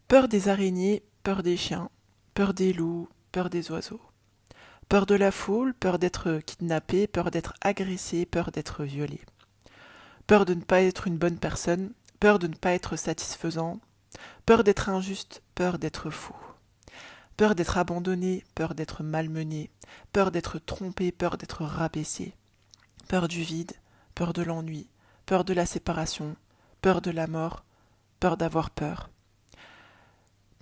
Peur des araignées, peur des chiens, peur des loups, peur des oiseaux. Peur de la foule, peur d'être kidnappé, peur d'être agressé, peur d'être violé. Peur de ne pas être une bonne personne, peur de ne pas être satisfaisant, peur d'être injuste, peur d'être fou. Peur d'être abandonné, peur d'être malmené, peur d'être trompé, peur d'être rabaissé. Peur du vide, peur de l'ennui, peur de la séparation, peur de la mort, peur d'avoir peur.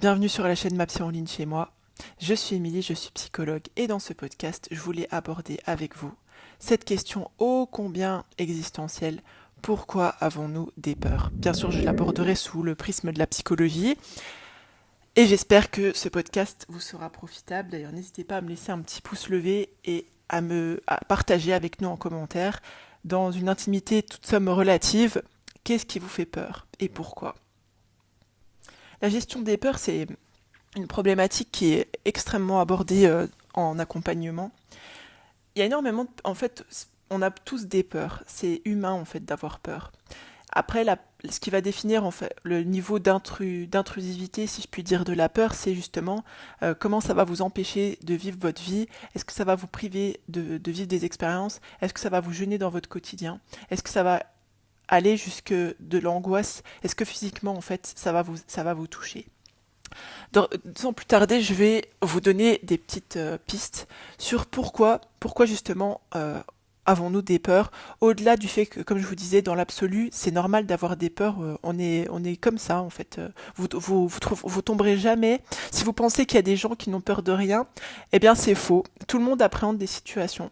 Bienvenue sur la chaîne Ma Psy en ligne chez moi. Je suis Émilie, je suis psychologue et dans ce podcast, je voulais aborder avec vous cette question ô combien existentielle. Pourquoi avons-nous des peurs? Bien sûr, je l'aborderai sous le prisme de la psychologie et j'espère que ce podcast vous sera profitable. D'ailleurs, n'hésitez pas à me laisser un petit pouce levé et à partager avec nous en commentaire dans une intimité toute somme relative. Qu'est-ce qui vous fait peur et pourquoi? La gestion des peurs, c'est une problématique qui est extrêmement abordée en accompagnement. Il y a énormément, en fait, on a tous des peurs. C'est humain en fait d'avoir peur. Après, ce qui va définir en fait le niveau d'intrusivité, si je puis dire, de la peur, c'est justement comment ça va vous empêcher de vivre votre vie. Est-ce que ça va vous priver de vivre des expériences? Est-ce que ça va vous gêner dans votre quotidien? Est-ce que ça va aller jusque de l'angoisse? Est-ce que physiquement, en fait, ça va vous toucher? Sans plus tarder, je vais vous donner des petites pistes sur pourquoi justement avons-nous des peurs, au-delà du fait que, comme je vous disais, dans l'absolu, c'est normal d'avoir des peurs, on est comme ça en fait. Vous tomberez jamais, si vous pensez qu'il y a des gens qui n'ont peur de rien, eh bien c'est faux. Tout le monde appréhende des situations.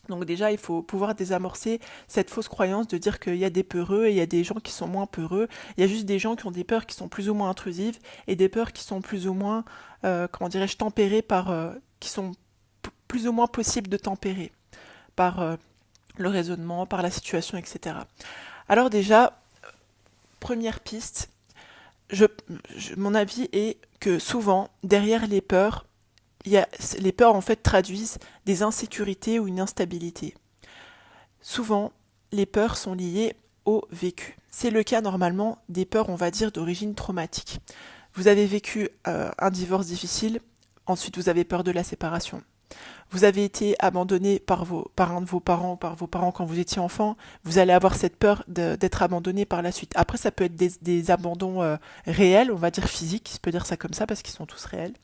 Donc déjà, il faut pouvoir désamorcer cette fausse croyance de dire qu'il y a des peureux et il y a des gens qui sont moins peureux. Il y a juste des gens qui ont des peurs qui sont plus ou moins intrusives et des peurs qui sont plus ou moins, comment dirais-je, tempérées qui sont plus ou moins possibles de tempérer par le raisonnement, par la situation, etc. Alors déjà, première piste, mon avis est que souvent, derrière les peurs, les peurs en fait traduisent des insécurités ou une instabilité. Souvent, les peurs sont liées au vécu. C'est le cas normalement des peurs, on va dire, d'origine traumatique. Vous avez vécu un divorce difficile, ensuite vous avez peur de la séparation. Vous avez été abandonné par un de vos parents ou par vos parents quand vous étiez enfant, vous allez avoir cette peur d'être abandonné par la suite. Après, ça peut être des abandons réels, on va dire physiques, je peux dire ça comme ça parce qu'ils sont tous réels.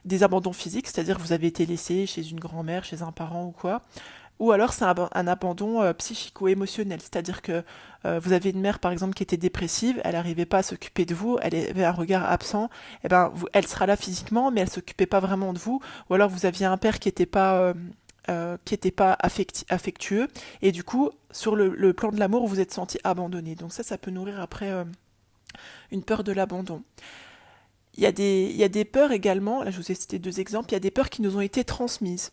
Des abandons physiques, c'est-à-dire que vous avez été laissé chez une grand-mère, chez un parent ou quoi. Ou alors c'est un abandon psychico-émotionnel, c'est-à-dire que vous avez une mère par exemple qui était dépressive, elle n'arrivait pas à s'occuper de vous, elle avait un regard absent, et ben elle sera là physiquement, mais elle s'occupait pas vraiment de vous. Ou alors vous aviez un père qui était pas affectueux, et du coup sur le plan de l'amour vous vous êtes senti abandonné. Donc ça peut nourrir après une peur de l'abandon. Il y a des peurs également, là je vous ai cité deux exemples, il y a des peurs qui nous ont été transmises.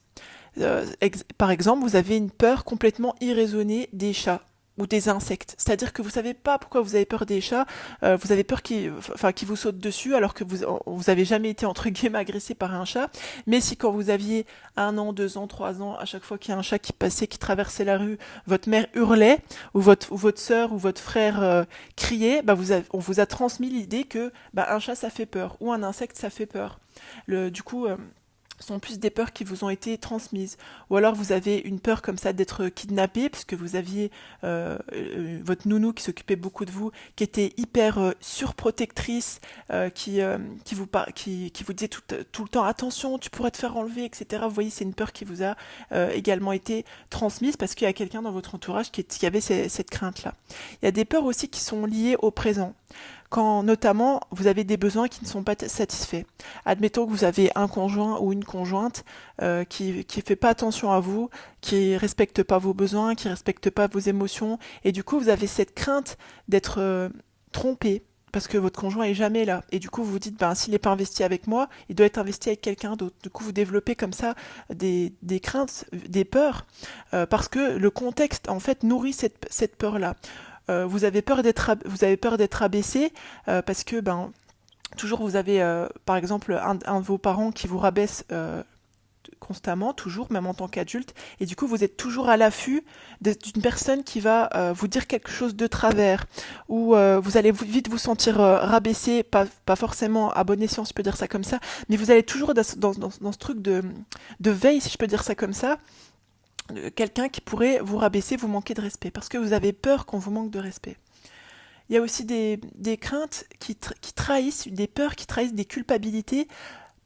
Par exemple, vous avez une peur complètement irraisonnée des chats ou des insectes. C'est-à-dire que vous savez pas pourquoi vous avez peur des chats, vous avez peur qu'ils vous sautent dessus alors que vous avez jamais été entre guillemets agressé par un chat. Mais si quand vous aviez 1 an, 2 ans, 3 ans, à chaque fois qu'il y a un chat qui passait, qui traversait la rue, votre mère hurlait ou votre sœur ou votre frère criait, bah on vous a transmis l'idée que bah, un chat ça fait peur ou un insecte ça fait peur. Du coup, sont plus des peurs qui vous ont été transmises. Ou alors vous avez une peur comme ça d'être kidnappé, parce que vous aviez votre nounou qui s'occupait beaucoup de vous, qui était hyper surprotectrice, qui vous disait tout le temps attention, tu pourrais te faire enlever, etc. Vous voyez, c'est une peur qui vous a également été transmise parce qu'il y a quelqu'un dans votre entourage qui avait cette crainte-là. Il y a des peurs aussi qui sont liées au présent quand notamment vous avez des besoins qui ne sont pas satisfaits. Admettons que vous avez un conjoint ou une conjointe qui fait pas attention à vous, qui respecte pas vos besoins, qui respecte pas vos émotions, et du coup vous avez cette crainte d'être trompé parce que votre conjoint est jamais là. Et du coup vous vous dites, ben s'il n'est pas investi avec moi, il doit être investi avec quelqu'un d'autre. Du coup vous développez comme ça des craintes, des peurs, parce que le contexte en fait nourrit cette peur-là. Vous avez peur d'être abaissé parce que ben toujours vous avez par exemple un de vos parents qui vous rabaisse constamment, toujours, même en tant qu'adulte, et du coup vous êtes toujours à l'affût d'une personne qui va vous dire quelque chose de travers, ou vous allez vite vous sentir rabaissé, pas forcément à bon escient, si je peux dire ça comme ça, mais vous allez toujours dans ce truc de veille, si je peux dire ça comme ça, quelqu'un qui pourrait vous rabaisser, vous manquer de respect, parce que vous avez peur qu'on vous manque de respect. Il y a aussi des craintes qui trahissent, des peurs qui trahissent, des culpabilités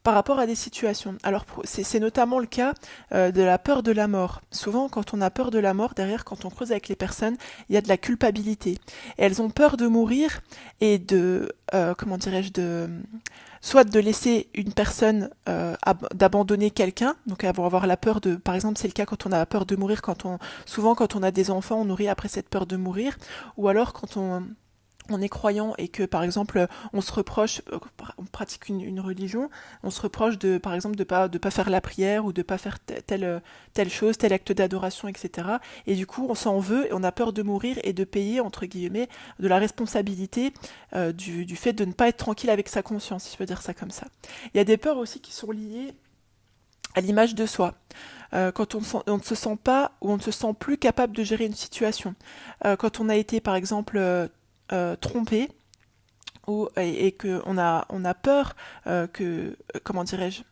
par rapport à des situations. Alors c'est notamment le cas de la peur de la mort. Souvent quand on a peur de la mort, derrière quand on creuse avec les personnes, il y a de la culpabilité. Et elles ont peur de mourir et comment dirais-je, soit de laisser une personne, d'abandonner quelqu'un, donc elles vont avoir la peur par exemple c'est le cas quand on a la peur de mourir, souvent quand on a des enfants, on nourrit après cette peur de mourir, ou alors quand on est croyant et que par exemple on se reproche, on pratique une religion, on se reproche par exemple de pas faire la prière ou de pas faire telle chose, tel acte d'adoration, etc. Et du coup on s'en veut et on a peur de mourir et de payer entre guillemets de la responsabilité du fait de ne pas être tranquille avec sa conscience, si je peux dire ça comme ça. Il y a des peurs aussi qui sont liées à l'image de soi. Quand on ne se sent pas ou on ne se sent plus capable de gérer une situation. Quand on a été par exemple trompé et qu'on a peur comment dirais-je,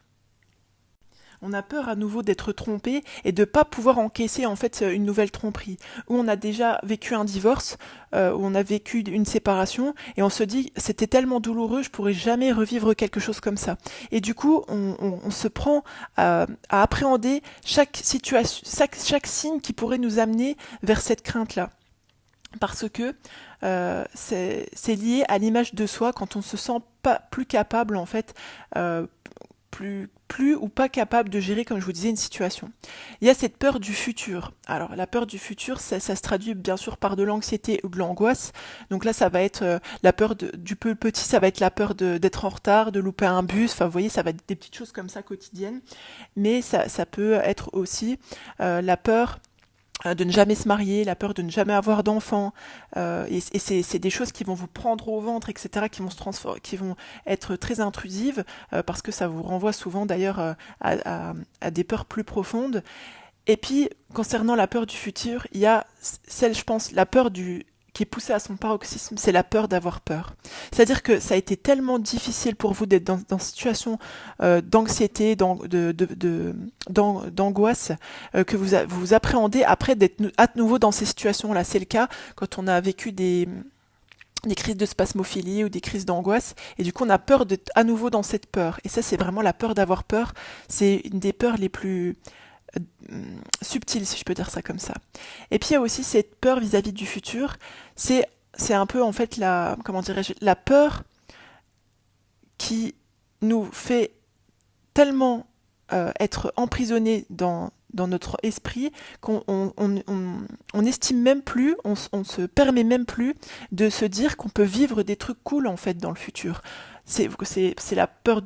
on a peur à nouveau d'être trompé et de pas pouvoir encaisser en fait une nouvelle tromperie. Où on a déjà vécu un divorce, où on a vécu une séparation et on se dit c'était tellement douloureux, je pourrais jamais revivre quelque chose comme ça. Et du coup on se prend à appréhender chaque situation, chaque signe qui pourrait nous amener vers cette crainte-là. Parce que c'est lié à l'image de soi quand on se sent pas plus capable en fait, plus ou pas capable de gérer, comme je vous disais, une situation. Il y a cette peur du futur. Alors la peur du futur, ça se traduit bien sûr par de l'anxiété ou de l'angoisse. Donc là, ça va être la peur du peu petit, ça va être la peur d'être en retard, de louper un bus. Enfin, vous voyez, ça va être des petites choses comme ça quotidiennes. Mais ça peut être aussi la peur de ne jamais se marier, la peur de ne jamais avoir d'enfants, et c'est des choses qui vont vous prendre au ventre, etc., qui vont se transformer, qui vont être très intrusives, parce que ça vous renvoie souvent d'ailleurs à des peurs plus profondes. Et puis, concernant la peur du futur, il y a celle, je pense, la peur qui est poussée à son paroxysme, c'est la peur d'avoir peur. C'est-à-dire que ça a été tellement difficile pour vous d'être dans une situation d'anxiété, d'angoisse, que vous appréhendez après d'être à nouveau dans ces situations-là. C'est le cas quand on a vécu des crises de spasmophilie ou des crises d'angoisse, et du coup on a peur d'être à nouveau dans cette peur. Et ça, c'est vraiment la peur d'avoir peur. C'est une des peurs les plus subtile, si je peux dire ça comme ça. Et puis il y a aussi cette peur vis-à-vis du futur. C'est un peu en fait comment dirais-je, la peur qui nous fait tellement être emprisonnés dans notre esprit qu'on on estime même plus, on se permet même plus de se dire qu'on peut vivre des trucs cool en fait dans le futur. C'est la peur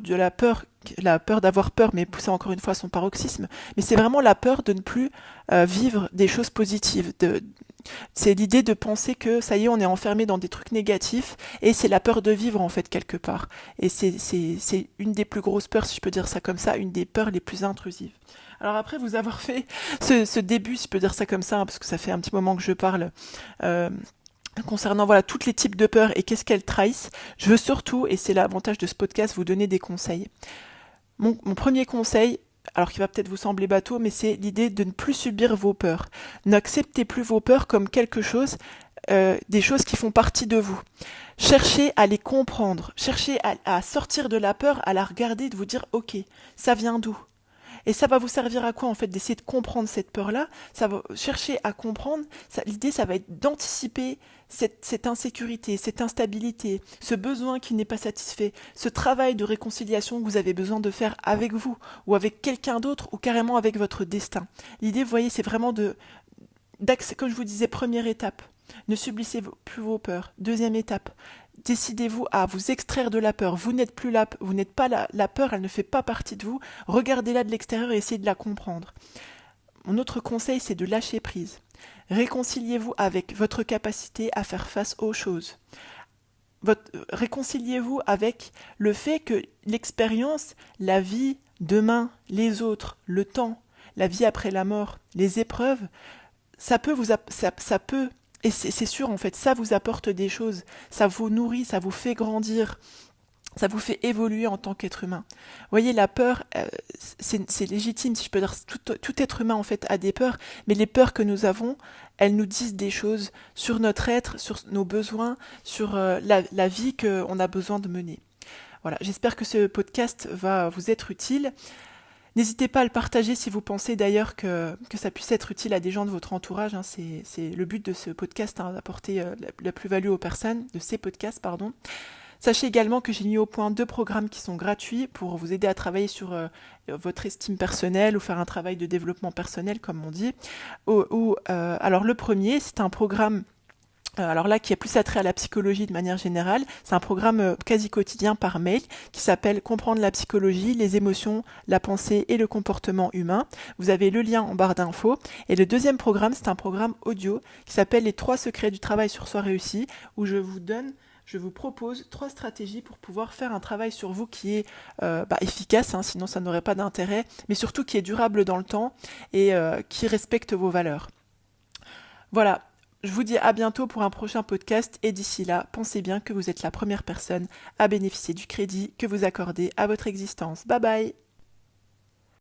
d'avoir peur, mais poussée encore une fois à son paroxysme. Mais c'est vraiment la peur de ne plus vivre des choses positives. C'est l'idée de penser que ça y est, on est enfermé dans des trucs négatifs, et c'est la peur de vivre en fait quelque part. Et c'est une des plus grosses peurs, si je peux dire ça comme ça, une des peurs les plus intrusives. Alors après vous avoir fait ce début, si je peux dire ça comme ça, parce que ça fait un petit moment que je parle, concernant voilà tous les types de peurs et qu'est-ce qu'elles trahissent, je veux surtout, et c'est l'avantage de ce podcast, vous donner des conseils. Mon premier conseil, alors qui va peut-être vous sembler bateau, mais c'est l'idée de ne plus subir vos peurs. N'acceptez plus vos peurs comme quelque chose, des choses qui font partie de vous. Cherchez à les comprendre, cherchez à sortir de la peur, à la regarder, de vous dire ok, ça vient d'où ? Et ça va vous servir à quoi en fait d'essayer de comprendre cette peur-là ? Ça va chercher à comprendre. L'idée, ça va être d'anticiper cette insécurité, cette instabilité, ce besoin qui n'est pas satisfait, ce travail de réconciliation que vous avez besoin de faire avec vous ou avec quelqu'un d'autre ou carrément avec votre destin. L'idée, vous voyez, c'est vraiment comme je vous disais, première étape. Ne subissez plus vos peurs. Deuxième étape. Décidez-vous à vous extraire de la peur. Vous n'êtes pas la peur, elle ne fait pas partie de vous. Regardez-la de l'extérieur et essayez de la comprendre. Mon autre conseil, c'est de lâcher prise. Réconciliez-vous avec votre capacité à faire face aux choses. Réconciliez-vous avec le fait que l'expérience, la vie demain, les autres, le temps, la vie après la mort, les épreuves, ça peut ça peut, et c'est sûr en fait, ça vous apporte des choses, ça vous nourrit, ça vous fait grandir, ça vous fait évoluer en tant qu'être humain. Vous voyez, la peur, c'est légitime, si je peux dire, tout être humain en fait a des peurs, mais les peurs que nous avons, elles nous disent des choses sur notre être, sur nos besoins, sur la vie qu'on a besoin de mener. Voilà, j'espère que ce podcast va vous être utile. N'hésitez pas à le partager si vous pensez d'ailleurs que ça puisse être utile à des gens de votre entourage. Hein. C'est le but de ce podcast, hein, d'apporter la plus-value aux personnes, de ces podcasts, pardon. Sachez également que j'ai mis au point 2 programmes qui sont gratuits pour vous aider à travailler sur votre estime personnelle ou faire un travail de développement personnel, comme on dit. Alors le premier, c'est un programme alors là, qui est plus attrait à la psychologie de manière générale. C'est un programme quasi quotidien par mail qui s'appelle Comprendre la psychologie, les émotions, la pensée et le comportement humain. Vous avez le lien en barre d'infos. Et le deuxième programme, c'est un programme audio qui s'appelle Les 3 secrets du travail sur soi réussi, où je vous propose 3 stratégies pour pouvoir faire un travail sur vous qui est efficace, hein, sinon ça n'aurait pas d'intérêt, mais surtout qui est durable dans le temps et qui respecte vos valeurs. Voilà. Je vous dis à bientôt pour un prochain podcast et d'ici là, pensez bien que vous êtes la première personne à bénéficier du crédit que vous accordez à votre existence. Bye bye!